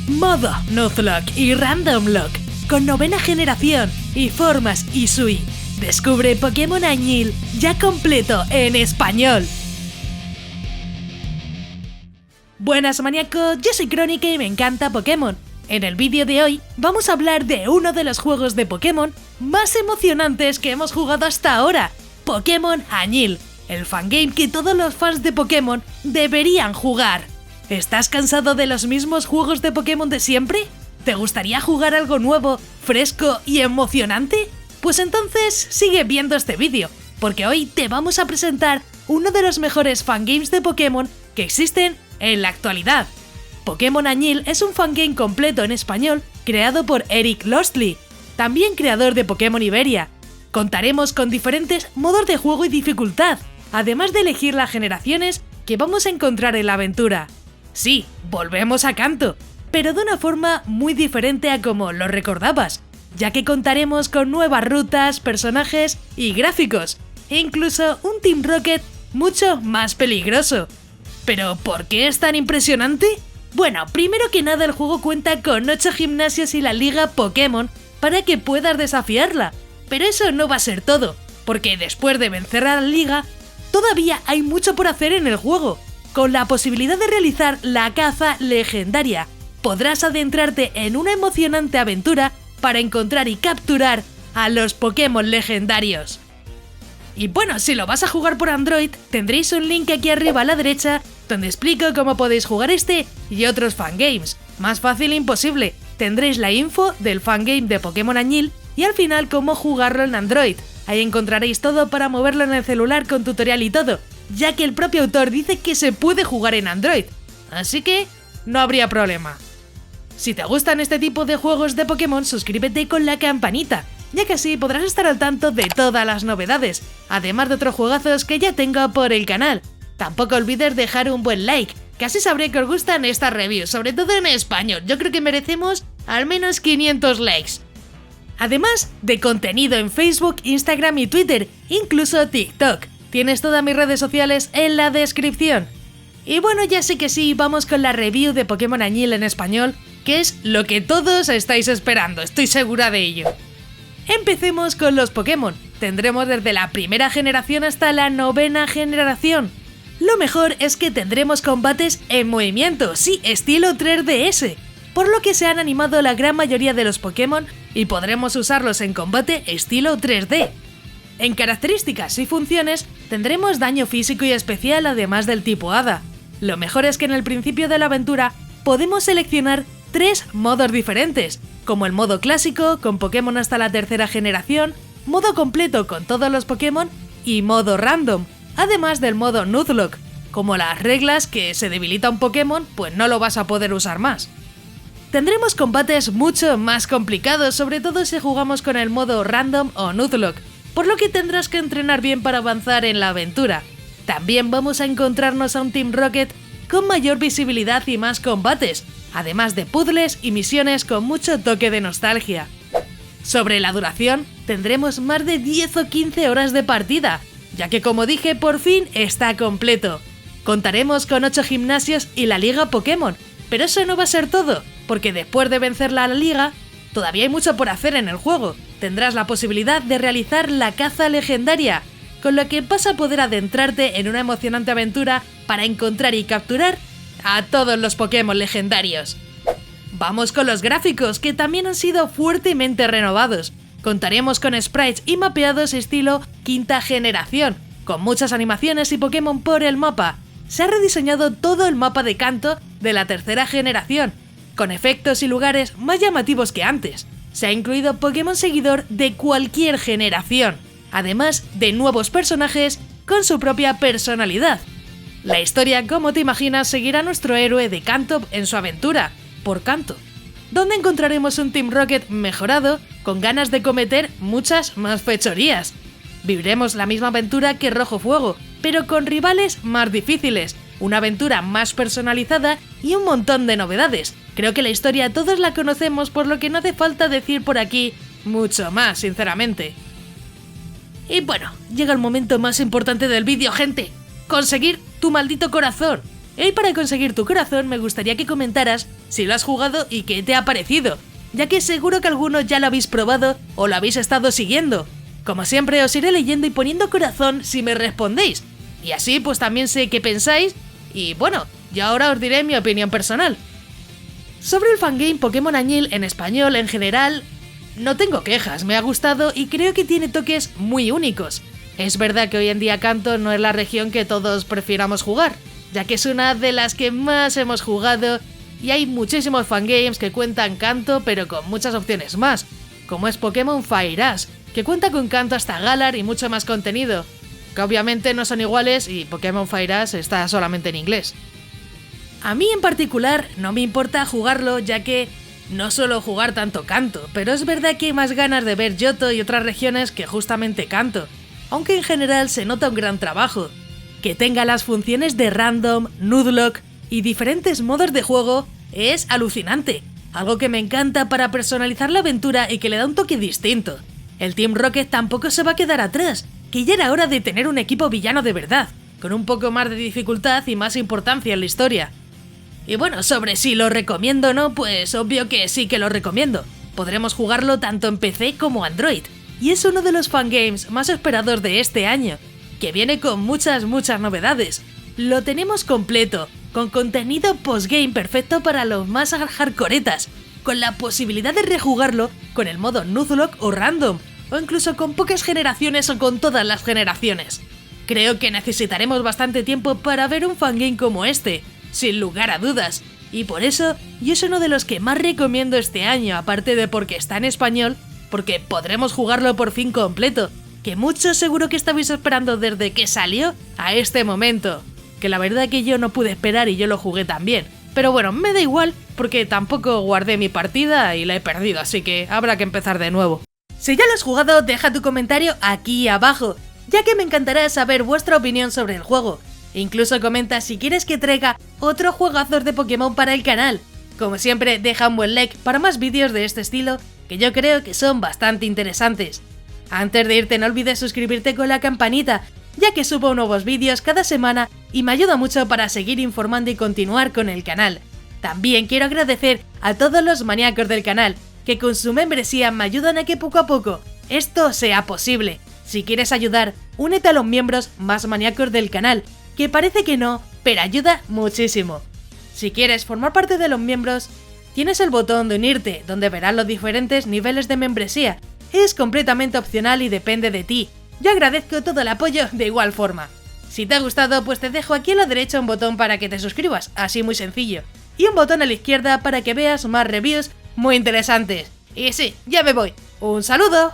Modo Nuzlocke y Random Lock, con 9ª generación y formas Hisui. Descubre Pokémon Añil ya completo en español. Buenas maníacos, yo soy Crónica y me encanta Pokémon. En el vídeo de hoy vamos a hablar de uno de los juegos de Pokémon más emocionantes que hemos jugado hasta ahora, Pokémon Añil, el fangame que todos los fans de Pokémon deberían jugar. ¿Estás cansado de los mismos juegos de Pokémon de siempre? ¿Te gustaría jugar algo nuevo, fresco y emocionante? Pues entonces sigue viendo este vídeo, porque hoy te vamos a presentar uno de los mejores fangames de Pokémon que existen en la actualidad. Pokémon Añil es un fangame completo en español creado por Eric Lostly, también creador de Pokémon Iberia. Contaremos con diferentes modos de juego y dificultad, además de elegir las generaciones que vamos a encontrar en la aventura. Sí, volvemos a Kanto, pero de una forma muy diferente a como lo recordabas, ya que contaremos con nuevas rutas, personajes y gráficos, e incluso un Team Rocket mucho más peligroso. ¿Pero por qué es tan impresionante? Bueno, primero que nada el juego cuenta con 8 gimnasios y la Liga Pokémon para que puedas desafiarla, pero eso no va a ser todo, porque después de vencer a la Liga, todavía hay mucho por hacer en el juego. Con la posibilidad de realizar la caza legendaria, podrás adentrarte en una emocionante aventura para encontrar y capturar a los Pokémon legendarios. Y bueno, si lo vas a jugar por Android, tendréis un link aquí arriba a la derecha donde explico cómo podéis jugar este y otros fangames. Más fácil imposible, tendréis la info del fangame de Pokémon Añil y al final cómo jugarlo en Android. Ahí encontraréis todo para moverlo en el celular con tutorial y todo, ya que el propio autor dice que se puede jugar en Android, así que no habría problema. Si te gustan este tipo de juegos de Pokémon, suscríbete con la campanita, ya que así podrás estar al tanto de todas las novedades, además de otros juegazos que ya tengo por el canal. Tampoco olvides dejar un buen like, que así sabré que os gustan estas reviews, sobre todo en español. Yo creo que merecemos al menos 500 likes. Además de contenido en Facebook, Instagram y Twitter, incluso TikTok. Tienes todas mis redes sociales en la descripción. Y bueno, ya sé que sí, vamos con la review de Pokémon Añil en español, que es lo que todos estáis esperando, estoy segura de ello. Empecemos con los Pokémon. Tendremos desde la primera generación hasta la 9ª generación. Lo mejor es que tendremos combates en movimiento, sí, estilo 3DS, por lo que se han animado la gran mayoría de los Pokémon y podremos usarlos en combate estilo 3D. En características y funciones tendremos daño físico y especial además del tipo Hada. Lo mejor es que en el principio de la aventura podemos seleccionar 3 modos diferentes, como el modo clásico con Pokémon hasta la 3ª generación, modo completo con todos los Pokémon y modo random, además del modo Nuzlocke. Como las reglas que se debilita un Pokémon, pues no lo vas a poder usar más. Tendremos combates mucho más complicados, sobre todo si jugamos con el modo random o Nuzlocke, por lo que tendrás que entrenar bien para avanzar en la aventura. También vamos a encontrarnos a un Team Rocket con mayor visibilidad y más combates, además de puzzles y misiones con mucho toque de nostalgia. Sobre la duración, tendremos más de 10 o 15 horas de partida, ya que como dije, por fin está completo. Contaremos con 8 gimnasios y la Liga Pokémon, pero eso no va a ser todo, porque después de vencer la Liga, todavía hay mucho por hacer en el juego. Tendrás la posibilidad de realizar la caza legendaria, con lo que vas a poder adentrarte en una emocionante aventura para encontrar y capturar a todos los Pokémon legendarios. Vamos con los gráficos, que también han sido fuertemente renovados. Contaremos con sprites y mapeados estilo 5ª generación, con muchas animaciones y Pokémon por el mapa. Se ha rediseñado todo el mapa de Kanto de la 3ª generación, con efectos y lugares más llamativos que antes. Se ha incluido Pokémon seguidor de cualquier generación, además de nuevos personajes con su propia personalidad. La historia, como te imaginas, seguirá a nuestro héroe de Kanto en su aventura por Kanto, donde encontraremos un Team Rocket mejorado con ganas de cometer muchas más fechorías. Viviremos la misma aventura que Rojo Fuego, pero con rivales más difíciles, una aventura más personalizada y un montón de novedades. Creo que la historia todos la conocemos, por lo que no hace falta decir por aquí mucho más, sinceramente. Y bueno, llega el momento más importante del vídeo, gente. Conseguir tu maldito corazón. Y para conseguir tu corazón me gustaría que comentaras si lo has jugado y qué te ha parecido, ya que seguro que algunos ya lo habéis probado o lo habéis estado siguiendo. Como siempre os iré leyendo y poniendo corazón si me respondéis, y así pues también sé qué pensáis y bueno, yo ahora os diré mi opinión personal. Sobre el fangame Pokémon Añil en español en general, no tengo quejas, me ha gustado y creo que tiene toques muy únicos. Es verdad que hoy en día Kanto no es la región que todos prefiramos jugar, ya que es una de las que más hemos jugado y hay muchísimos fangames que cuentan Kanto pero con muchas opciones más, como es Pokémon Fire Ash, que cuenta con Kanto hasta Galar y mucho más contenido, que obviamente no son iguales y Pokémon Fire Ash está solamente en inglés. A mí en particular no me importa jugarlo ya que no suelo jugar tanto Kanto, pero es verdad que hay más ganas de ver Johto y otras regiones que justamente Kanto, aunque en general se nota un gran trabajo. Que tenga las funciones de Random, Nuzlocke y diferentes modos de juego es alucinante, algo que me encanta para personalizar la aventura y que le da un toque distinto. El Team Rocket tampoco se va a quedar atrás, que ya era hora de tener un equipo villano de verdad, con un poco más de dificultad y más importancia en la historia. Y bueno, sobre si lo recomiendo o no, pues obvio que sí que lo recomiendo. Podremos jugarlo tanto en PC como Android, y es uno de los fangames más esperados de este año, que viene con muchas novedades. Lo tenemos completo, con contenido postgame perfecto para los más hardcoretas, con la posibilidad de rejugarlo con el modo Nuzlocke o Random, o incluso con pocas generaciones o con todas las generaciones. Creo que necesitaremos bastante tiempo para ver un fangame como este, sin lugar a dudas, y por eso yo es uno de los que más recomiendo este año, aparte de porque está en español, porque podremos jugarlo por fin completo, que muchos seguro que estabais esperando desde que salió a este momento, que la verdad que yo no pude esperar y yo lo jugué también, pero bueno, me da igual porque tampoco guardé mi partida y la he perdido, así que habrá que empezar de nuevo. Si ya lo has jugado, deja tu comentario aquí abajo, ya que me encantará saber vuestra opinión sobre el juego. Incluso comenta si quieres que traiga otro juegazos de Pokémon para el canal. Como siempre, deja un buen like para más vídeos de este estilo, que yo creo que son bastante interesantes. Antes de irte no olvides suscribirte con la campanita, ya que subo nuevos vídeos cada semana y me ayuda mucho para seguir informando y continuar con el canal. También quiero agradecer a todos los maníacos del canal, que con su membresía me ayudan a que poco a poco esto sea posible. Si quieres ayudar, únete a los miembros más maníacos del canal, que parece que no, pero ayuda muchísimo. Si quieres formar parte de los miembros, tienes el botón de unirte, donde verás los diferentes niveles de membresía. Es completamente opcional y depende de ti. Yo agradezco todo el apoyo de igual forma. Si te ha gustado, pues te dejo aquí a la derecha un botón para que te suscribas, así muy sencillo. Y un botón a la izquierda para que veas más reviews muy interesantes. Y sí, ya me voy. ¡Un saludo!